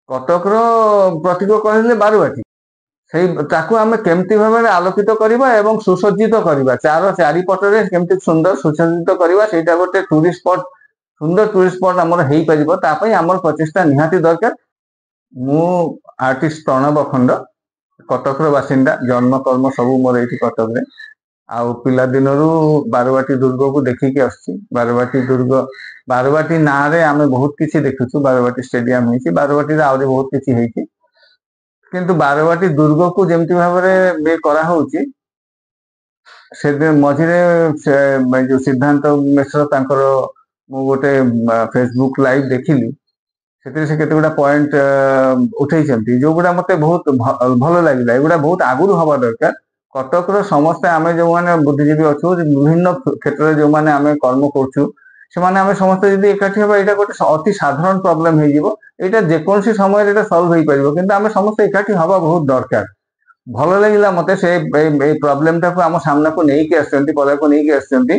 କଟକର ପ୍ରତୀକ କହିଲେ ବାରବାଟୀ। ସେଇ ତାକୁ ଆମେ କେମିତି ଭାବରେ ଆଲୋକିତ କରିବା ଏବଂ ସୁସଜ୍ଜିତ କରିବା, ଚାରିପଟରେ କେମିତି ସୁନ୍ଦର ସୁସଜ୍ଜିତ କରିବା, ସେଇଟା ଗୋଟେ ଟୁରିଷ୍ଟ ସ୍ପଟ, ସୁନ୍ଦର ଟୁରିଷ୍ଟ ସ୍ପଟ ଆମର ହେଇପାରିବ। ତା ପାଇଁ ଆମର ପ୍ରଚେଷ୍ଟା ନିହାତି ଦରକାର। ମୁଁ ଆର୍ଟିଷ୍ଟ ପ୍ରଣବ ଅଖଣ୍ଡ, କଟକର ବାସିନ୍ଦା, ଜନ୍ମ କର୍ମ ସବୁ ମୋର ଏଇଠି କଟକରେ। ଆଉ ପିଲାଦିନରୁ ବାରବାଟୀ ଦୁର୍ଗକୁ ଦେଖିକି ଆସୁଛି। ବାରବାଟୀ ନାଁରେ ଆମେ ବହୁତ କିଛି ଦେଖିଛୁ। ବାରବାଟୀ ଷ୍ଟାଡିୟମ ହେଇଛି, ବାରବାଟୀରେ ଆହୁରି ବହୁତ କିଛି ହେଇଛି, କିନ୍ତୁ ବାରବାଟୀ ଦୁର୍ଗକୁ ଯେମିତି ଭାବରେ ଇଏ କରାହଉଛି, ସେଦିନ ମଝିରେ ଯୋଉ ସିଦ୍ଧାନ୍ତ ମିଶ୍ର ତାଙ୍କର ମୁଁ ଗୋଟେ ଫେସବୁକ ଲାଇଭ ଦେଖିଲି, ସେଥିରେ ସେ କେତେ ଗୁଡା ପଏଣ୍ଟ ଉଠେଇଛନ୍ତି ଯୋଉଗୁଡା ମତେ ବହୁତ ଭଲ ଲାଗିଲା। ଏଗୁଡା ବହୁତ ଆଗରୁ ହବା ଦରକାର। କଟକର ସମସ୍ତେ ଆମେ ଯୋଉମାନେ ବୁଦ୍ଧିଜୀବୀ ଅଛୁ, ବିଭିନ୍ନ କ୍ଷେତ୍ରରେ ଯୋଉମାନେ ଆମେ କର୍ମ କରୁଛୁ, ସେମାନେ ଆମେ ସମସ୍ତେ ଯଦି ଏକାଠି ହେବା, ଏଇଟା ଗୋଟେ ଅତି ସାଧାରଣ ପ୍ରୋବ୍ଲେମ ହେଇଯିବ। ଏଇଟା ଯେକୌଣସି ସମୟରେ ଏଇଟା ସଲ୍ଭ ହେଇପାରିବ, କିନ୍ତୁ ଆମେ ସମସ୍ତେ ଏକାଠି ହବା ବହୁତ ଦରକାର। ଭଲ ଲାଗିଲା ମତେ ସେ ଏଇ ପ୍ରୋବ୍ଲେମଟାକୁ ଆମ ସାମ୍ନାକୁ ନେଇକି ଆସିଛନ୍ତି, ପଦାକୁ ନେଇକି ଆସିଛନ୍ତି,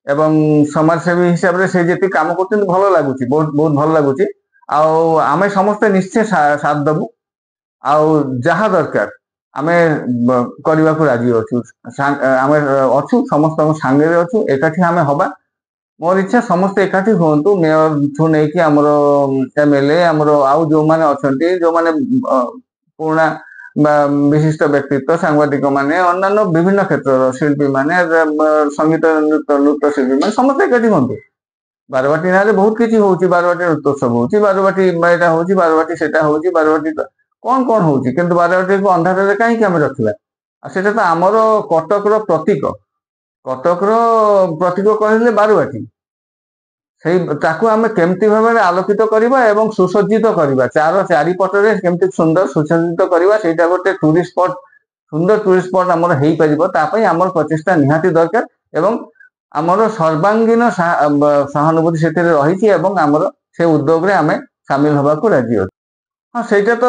ଏବଂ ସମାଜସେବୀ ହିସାବରେ ସେ ଯେତିକି କାମ କରୁଛନ୍ତି ଭଲ ଲାଗୁଛି, ବହୁତ ବହୁତ ଭଲ ଲାଗୁଛି। ଆଉ ଆମେ ସମସ୍ତେ ନିଶ୍ଚୟ ସାଥ ଦବୁ, ଆଉ ଯାହା ଦରକାର ଆମେ କରିବାକୁ ରାଜି ଅଛୁ। ଆମେ ଅଛୁ, ସମସ୍ତଙ୍କ ସାଙ୍ଗରେ ଅଛୁ, ଏକାଠି ଆମେ ହବା। ମୋର ଇଚ୍ଛା ସମସ୍ତେ ଏକାଠି ହୁଅନ୍ତୁ, ମେୟରଠୁ ନେଇକି ଆମର MLA, ଆମର ଆଉ ଯୋଉମାନେ ଅଛନ୍ତି, ଯୋଉମାନେ ପୁରୁଣା ବା ବିଶିଷ୍ଟ ବ୍ୟକ୍ତିତ୍ବ, ସାମ୍ବାଦିକ ମାନେ, ଅନ୍ୟାନ୍ୟ ବିଭିନ୍ନ କ୍ଷେତ୍ରର ଶିଳ୍ପୀ ମାନେ, ସଙ୍ଗୀତ ନୃତ୍ୟ ଶିଳ୍ପୀ ମାନେ, ସମସ୍ତେ ଏକାଠି ହୁଅନ୍ତୁ। ବାରବାଟୀ ନାଁରେ ବହୁତ କିଛି ହଉଛି, ବାରବାଟୀ ନୃତ୍ୟୋତ୍ସବ ହଉଛି, ବାରବାଟୀ ଏଇଟା ହଉଛି, ବାରବାଟୀ ସେଟା ହଉଛି, ବାରବାଟୀ କଣ ହଉଛି, କିନ୍ତୁ ବାରବାଟୀକୁ ଅନ୍ଧାରରେ କାହିଁକି ଆମେ ରଖିବା? ଆଉ ସେଟା ତ ଆମର କଟକର ପ୍ରତୀକ। କଟକର ପ୍ରତୀକ କହିଲେ ବାରବାଟୀ। ତାକୁ ଆମେ କେମିତି ଭାବରେ ଆଲୋକିତ କରିବା ଏବଂ ସୁସଜ୍ଜିତ କରିବା, ଚାରିପଟରେ କେମିତି ସୁନ୍ଦର ସୁସଜ୍ଜିତ କରିବା, ସେଇଟା ଗୋଟେ ଟୁରିଷ୍ଟ ସ୍ପଟ, ସୁନ୍ଦର ଟୁରିଷ୍ଟ ସ୍ପଟ ଆମର ହେଇପାରିବ। ତା ପାଇଁ ଆମର ପ୍ରଚେଷ୍ଟା ନିହାତି ଦରକାର, ଏବଂ ଆମର ସର୍ବାଙ୍ଗୀନ ସହାନୁଭୂତି ସେଥିରେ ରହିଛି, ଏବଂ ଆମର ସେ ଉଦ୍ୟୋଗରେ ଆମେ ସାମିଲ ହବାକୁ ରାଜି ଅଛୁ। ହଁ, ସେଇଟା ତ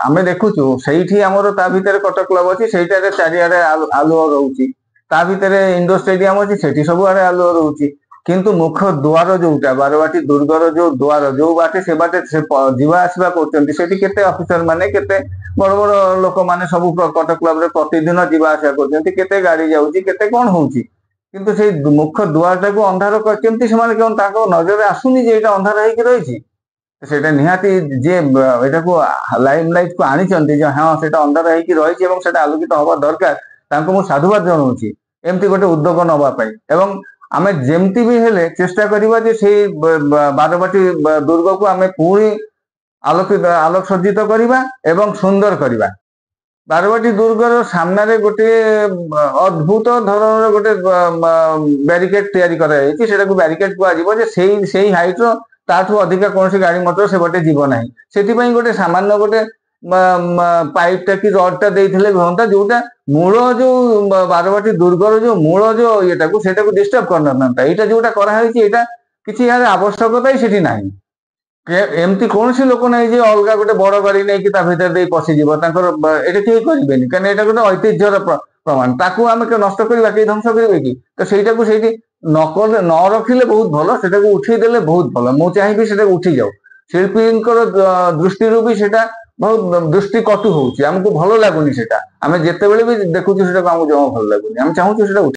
ଆମେ ଦେଖୁଛୁ, ସେଇଠି ଆମର ତା ଭିତରେ କଟକ କ୍ଲବ ଅଛି, ସେଇଟାରେ ଚାରିଆଡେ ଆଲୁଅ ରହୁଛି। ତା ଭିତରେ ଇଣ୍ଡୋର ଷ୍ଟାଡିୟମ ଅଛି, ସେଠି ସବୁଆଡେ ଆଲୁଅ ରହୁଛି। କିନ୍ତୁ ମୁଖ୍ୟ ଦ୍ୱାର ଯୋଉଟା, ବାରବାଟୀ ଦୁର୍ଗର ଯୋଉ ଦ୍ୱାର, ଯୋଉ ବାଟେ ସେ ବାଟେ ସେ ଯିବା ଆସିବା କରୁଛନ୍ତି, ସେଠି କେତେ ଅଫିସର ମାନେ, କେତେ ବଡ ବଡ ଲୋକମାନେ ସବୁ କଟକ କ୍ଲବରେ ପ୍ରତିଦିନ ଯିବା ଆସିବା କରୁଛନ୍ତି, କେତେ ଗାଡି ଯାଉଛି, କେତେ କଣ ହଉଛି। କିନ୍ତୁ ସେଇ ମୁଖ୍ୟ ଦ୍ୱାରଟାକୁ ଅନ୍ଧାର କେମିତି ସେମାନେ, ତାଙ୍କ ନଜରରେ ଆସୁନି ଯେ ଏଇଟା ଅନ୍ଧାର ହେଇକି ରହିଛି। ସେଇଟା ନିହାତି ଯିଏ ଏଟାକୁ ଲାଇମଲାଇଟ କୁ ଆଣିଛନ୍ତି, ଯେ ହଁ ସେଇଟା ଅନ୍ଧାର ହେଇକି ରହିଛି ଏବଂ ସେଟା ଆଲୋକିତ ହବା ଦରକାର, ତାଙ୍କୁ ମୁଁ ସାଧୁବାଦ ଜଣାଉଛି ଏମିତି ଗୋଟେ ଉଦ୍ୟୋଗ ନବା ପାଇଁ। ଏବଂ ଆମେ ଯେମିତି ବି ହେଲେ ଚେଷ୍ଟା କରିବା ଯେ ସେଇ ବାରବାଟୀ ଦୁର୍ଗକୁ ଆମେ ପୁଣି ଆଲୋକସଜ୍ଜିତ କରିବା ଏବଂ ସୁନ୍ଦର କରିବା। ବାରବାଟୀ ଦୁର୍ଗର ସାମ୍ନାରେ ଗୋଟେ ଅଦ୍ଭୁତ ଧରଣର ଗୋଟେ ବ୍ୟାରିକେଡ ତିଆରି କରାଯାଇଛି, ସେଟାକୁ ବ୍ୟାରିକେଡ କୁହାଯିବ, ଯେ ସେଇ ହାଇଟର ତାଠୁ ଅଧିକା କୌଣସି ଗାଡି ମଟର ସେପଟେ ଯିବ ନାହିଁ। ସେଥିପାଇଁ ଗୋଟେ ସାମାନ୍ୟ ଗୋଟେ ପାଇପ ଟା କି ରଡ ଟା ଦେଇଥିଲେ ହୁଅନ୍ତା, ଯୋଉଟା ମୂଳ ଯୋଉ ବାରବାଟୀ ଦୁର୍ଗର ଯୋଉ ମୂଳ ଯୋଉ ଇଏଟାକୁ ସେଟାକୁ ଡିଷ୍ଟର୍ବ କରିନଥାନ୍ତା। ଏଇଟା ଯୋଉଟା କରାହେଇଛି, ଏଇଟା କିଛି ଏହାର ଆବଶ୍ୟକତା ହିଁ ସେଠି ନାହିଁ। ଏମିତି କୌଣସି ଲୋକ ନାହିଁ ଯେ ଅଲଗା ଗୋଟେ ବଡ ଗାଡି ନେଇକି ତା ଭିତରେ ଦେଇ ପଶିଯିବ, ତାଙ୍କର ଏଟା କେହି କରିବେନି, କାରଣ ଏଇଟା ଗୋଟେ ଐତିହ୍ୟର ପ୍ରମାଣ। ତାକୁ ଆମେ ନଷ୍ଟ କରିବା, କେହି ଧ୍ୱଂସ କରିବେ କି? ତ ସେଇଟାକୁ ସେଇଠି ନ ରଖିଲେ ବହୁତ ଭଲ, ସେଟାକୁ ଉଠେଇ ଦେଲେ ବହୁତ ଭଲ। ମୁଁ ଚାହିଁବି ସେଟାକୁ ଉଠି ଯାଉ। ଶିଳ୍ପୀଙ୍କର ଦୃଷ୍ଟିରୁ ବି ସେଟା ବହୁତ ଦୃଷ୍ଟି କଟୁ ହଉଛି, ଆମକୁ ଭଲ ଲାଗୁନି ସେଟା। ଆମେ ଯେତେବେଳେ ବି ଦେଖୁଛୁ ସେଟାକୁ ଆମକୁ ଜମା ଭଲ ଲାଗୁନି, ଆମେ ଚାହୁଁଛୁ ସେଟା